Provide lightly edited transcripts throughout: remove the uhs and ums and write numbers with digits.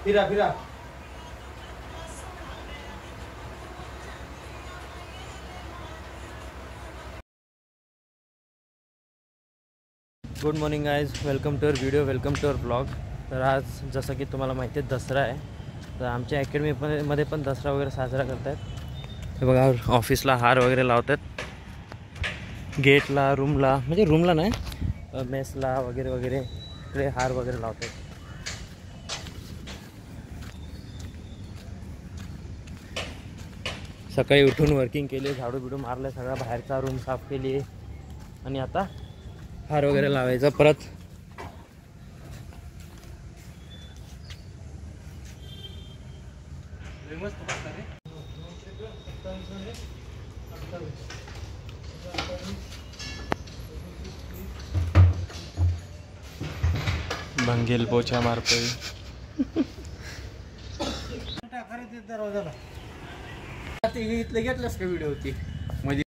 फिरा फिरा. Good morning guys, welcome to our video, welcome to our blog. तर आज जसं की तुम्हाला माहिती आहे दसरा आहे. तर आमच्या अकॅडमीमध्ये पण दसरा वगैरे साजरा करतात. हे बघा ऑफिसला हार वगैरे लावतात, गेटला, रूमला, म्हणजे रूमला नाही मेसला वगैरे वगैरे इकडे हार वगैरे लावतात. सकाळी उठून वर्किंग केली, झाडू बिडू मारलं, सगळा बाहेरचा रूम साफ केली आणि आता हार वगैरे लावायचा परत. भंगेल पोछा मारतोय. इथलं घेतलंस का व्हिडिओ होती म्हणजे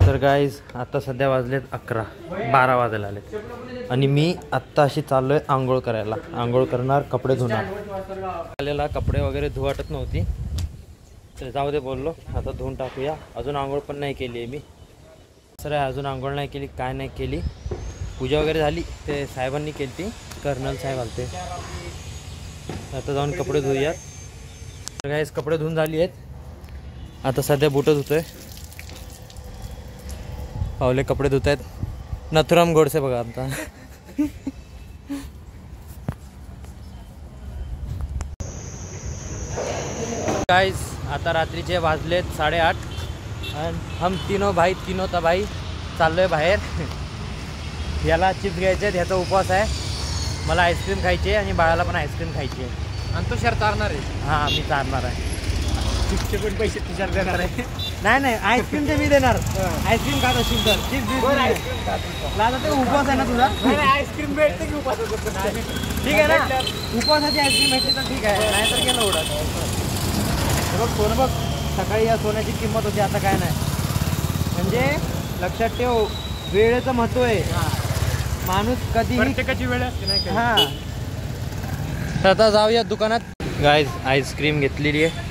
तर गाईज आता सध्या वाजलेत 11, 12 वाजायला आलेत आणि मी आत्ता अशी चाललोय आंघोळ करायला. आंघोळ करणार, कपडे धुणार. आलेला कपडे वगैरे धुवाटत नव्हती तर जाऊ दे बोललो, आता धुवून टाकूया. अजून आंघोळ पण नाही केली आहे मी. सर अजून आंघोळ नाही केली, काय नाही केली. पूजा वगैरे झाली, ते साहेबांनी केली ती, कर्नल साहेब आलते. आता जाऊन कपडे धुऊयात. तर गाईज कपडे धुवून झाली आहेत. आता सध्या बुटं धुतोय. पावले कपडे धुत आहेत. नथुराम गोडसे बघा आता. गाइस आता रात्रीचे वाजलेत 8:30 आणि हम तीनों भाई चाललोय बाहेर. याला चिप्स घ्यायचे, ह्याचा उपवास आहे. मला आईस्क्रीम खायची आहे आणि बाळाला पण आईस्क्रीम खायची आहे. आणि तो शर्ट चालणार आहे. हां मी चालणार आहे. चिप्सचे पण पैसे तुझ्यात देणार आहे. नाही आईस्क्रीम ते मी देणार. आईस्क्रीम खात असेल तर लाजा ते उपवास आहे ना तुझा. आईस्क्रीम भेटते की उपवास ठीक आहे ना. उपवासाची आईस्क्रीम भेटली तर ठीक आहे, नाही तर गेलं उडत. बघ सोनं बघ, सकाळी या सोन्याची किंमत होती, आता काय नाही. म्हणजे लक्षात ठेव, वेळेचं महत्त्व आहे. माणूस कधी प्रत्येकाची वेळ असते नाही. हां आता जाऊया दुकानात. गाईज आईस्क्रीम घेतलेली आहे.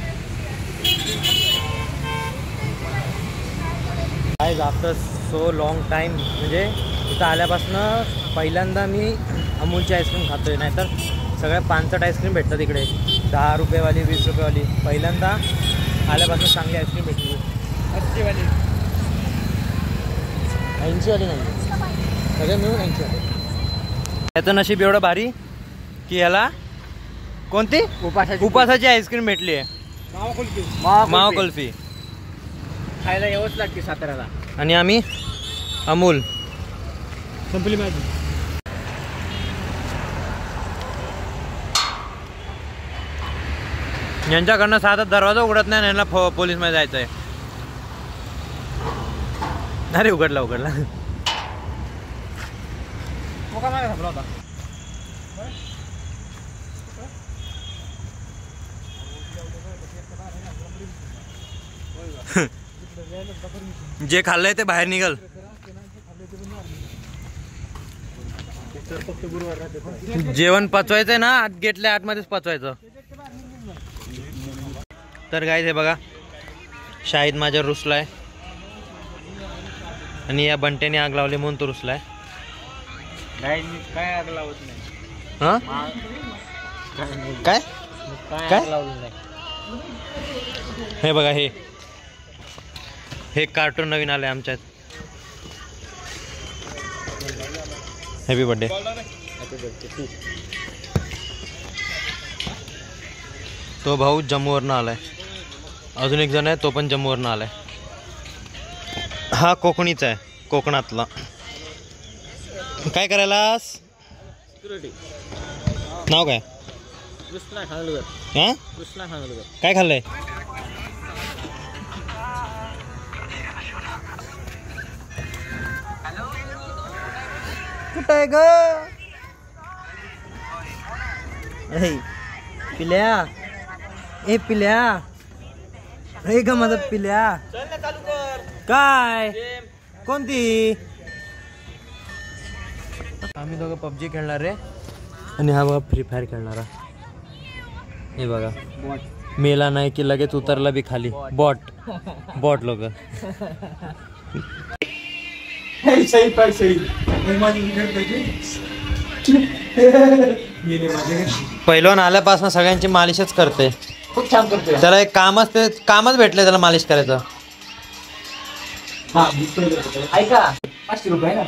Guys after so long time, म्हणजे इथं आल्यापासनं पहिल्यांदा मी अमूलची आईस्क्रीम खातोय. नाहीतर सगळ्या 5 आईस्क्रीम भेटतात इकडे, 10 रुपयेवाली, 20 रुपयेवाली. पहिल्यांदा आल्यापासून चांगली आईस्क्रीम भेटली. 80वाली, 80वाली नाही, सगळे मिळून 80वाली. याचं नशीब एवढं भारी की याला कोणती उपासाची आईस्क्रीम भेटली आहे. मावा कुल्फी खायला यावंच लागते साताऱ्याला. आणि आम्ही अमूल. संपली माझी. यांच्याकडनं साधा दरवाजा उघडत नाही, यांना पोलीस मध्ये जायचं आहे. अरे उघडला होता. जे खाल्लंय ते बाहेर निघल. जेवण पचवायचंय ना, आत गेटल्या आतमध्येच पचवायचं. तर गाईज हे बघा, शाहिद माझ्या रुसलाय आणि या बंट्याने आग लावली म्हणून तो रुसलाय. काय आग लावत नाही. हा काय लावलं नाही. हे बघा, हे कार्टून नवीन आलंय आमच्यात. Happy birthday. तो भाऊ जम्मूवरनं आलाय. अजून एक जण आहे, तो पण जम्मूवरनं आलाय. हा कोकणीचा आहे, कोकणातला. काय करायलास? नाव काय? काय खाल्लंय? कुठं आहे ग? पिल्या, ए पिल्या, हे ग माझं पिल्या. काय कोणती? आम्ही दोघं पबजी खेळणार रे आणि हा बघा फ्री फायर खेळणारा. हे बघा मेला नाही की लगेच उतरला बी खाली. बॉट बॉट लोक. पहिलवान आल्यापासून सगळ्यांची मालिशच करते. खूप छान करतोय. त्याला एक कामच भेटलंय त्याला मालिश करायचं. ऐका 500 रुपये ना.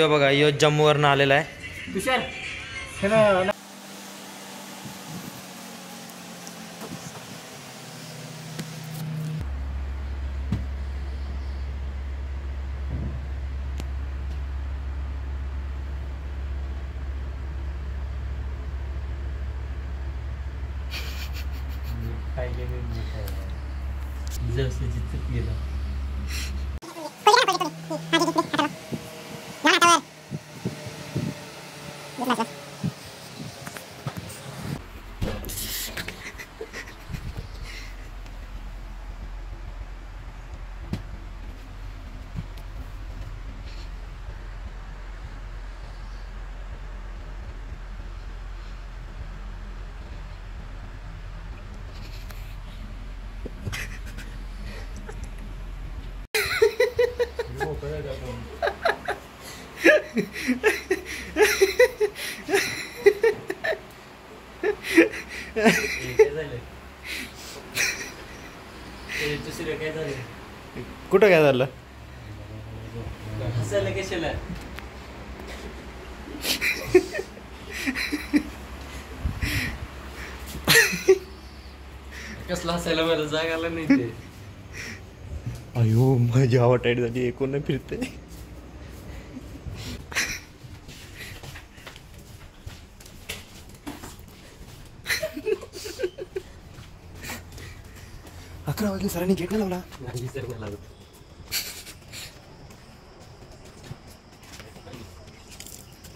बघा यो जम्मूवरनं आलेला आहे. तुषार कुठं काय झालं? हसायला कशाला? कसला हसायला मला जाग आला नाही ते. अयो माझी हवा टाईट झाली. एकूण फिरते. अकरा वाजले सरांनी गेट नाही लावला.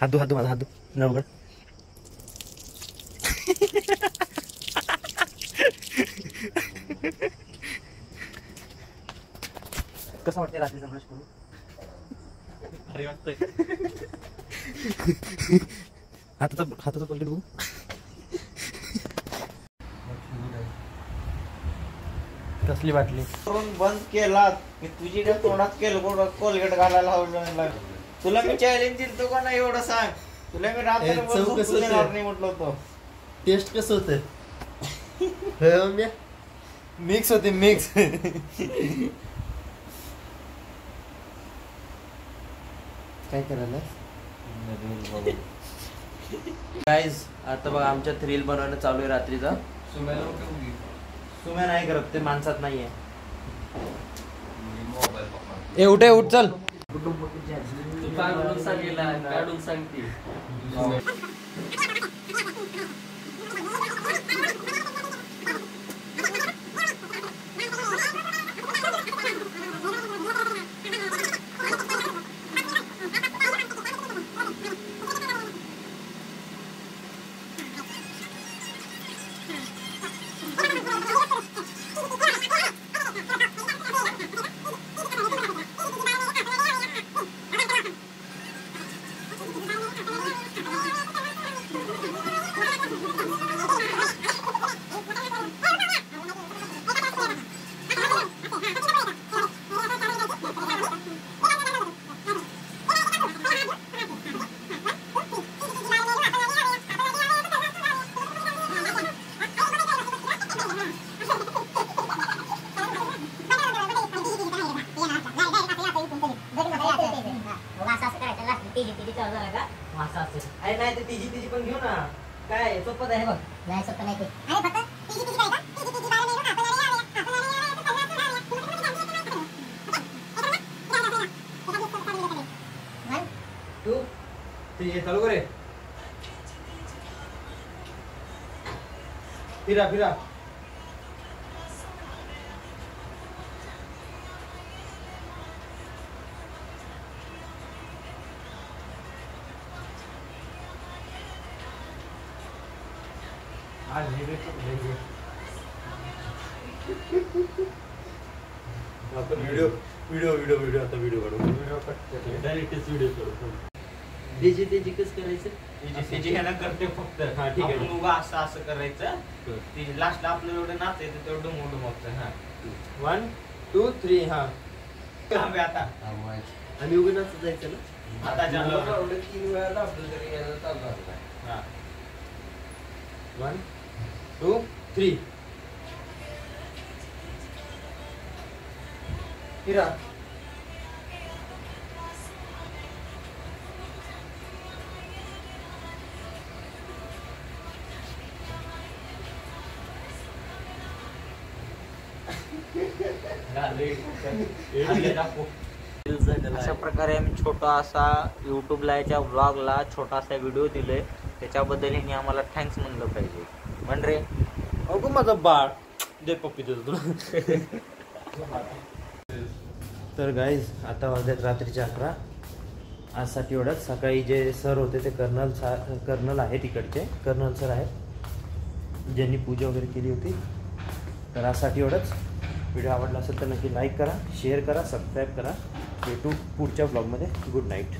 हात दो माझा हात दो नवगड. कसं वाटतंय रात्रीचा ब्रश करून? भारी वाटतंय. हाताचा पलटी बघू. कसली बाटली बंद केला मी तुझी तोंडात केलं कोलगेट घालायला लावलं. तुला मी चॅलेंज दिलतो का नाही एवढं सांग. तुला मी रात्र नाही म्हटलं होतं. टेस्ट कसं होतं? मिक्स होते मिक्स. काय करायला गाईज? आता बघा आमच्यात रील बनवणं चालू आहे रात्रीचा. सुम्या नाही करत ते माणसात नाहीये. ए उठे उठ चल. काढून सांगेला काढून सांगते. अरे नाही तर तिची पण घेऊ ना. काय सोपत आहे बघ. नाही सोपं नाही ते. अरे फक्त तू ते चालू करे. फिरा फिरा. आपण व्हिडिओ आता व्हिडिओ काढू डायरेक्टच व्हिडिओ करू. त्याची त्याची कसं करायचं? त्याची ह्याला करते फक्त. हा, ठीक आहे. आपण उभा असं असं करायचं. ती लास्टला आपलं एवढं नाचायचं तेवढं मोठं मोठं. हा 1 2 3 हा. थांबे आता. आणि उभं नाचत जायचं ना. आता चालू. 1 2 3 हिरा अशा प्रकारे आम्ही छोटा असा यूट्यूबला याच्या व्लॉगला छोटासा व्हिडिओ दिलोय. त्याच्याबद्दल यांनी आम्हाला थँक्स म्हणलं पाहिजे. म्हण रे. अगो माझा बाळ दे पप्पी देतो तुला. तर गाईज आता वाजल्यात रात्रीचे 11. आजसाठी एवढंच. सकाळी जे सर होते ते कर्नल आहे तिकडचे. कर्नल सर आहेत ज्यांनी पूजा वगैरे केली होती. तर आजसाठी एवढंच. व्हिडिओ आवडला असेल तर नक्की लाईक करा, शेअर करा, सबस्क्राईब करा. भेटू पुढच्या ब्लॉगमध्ये. Good night.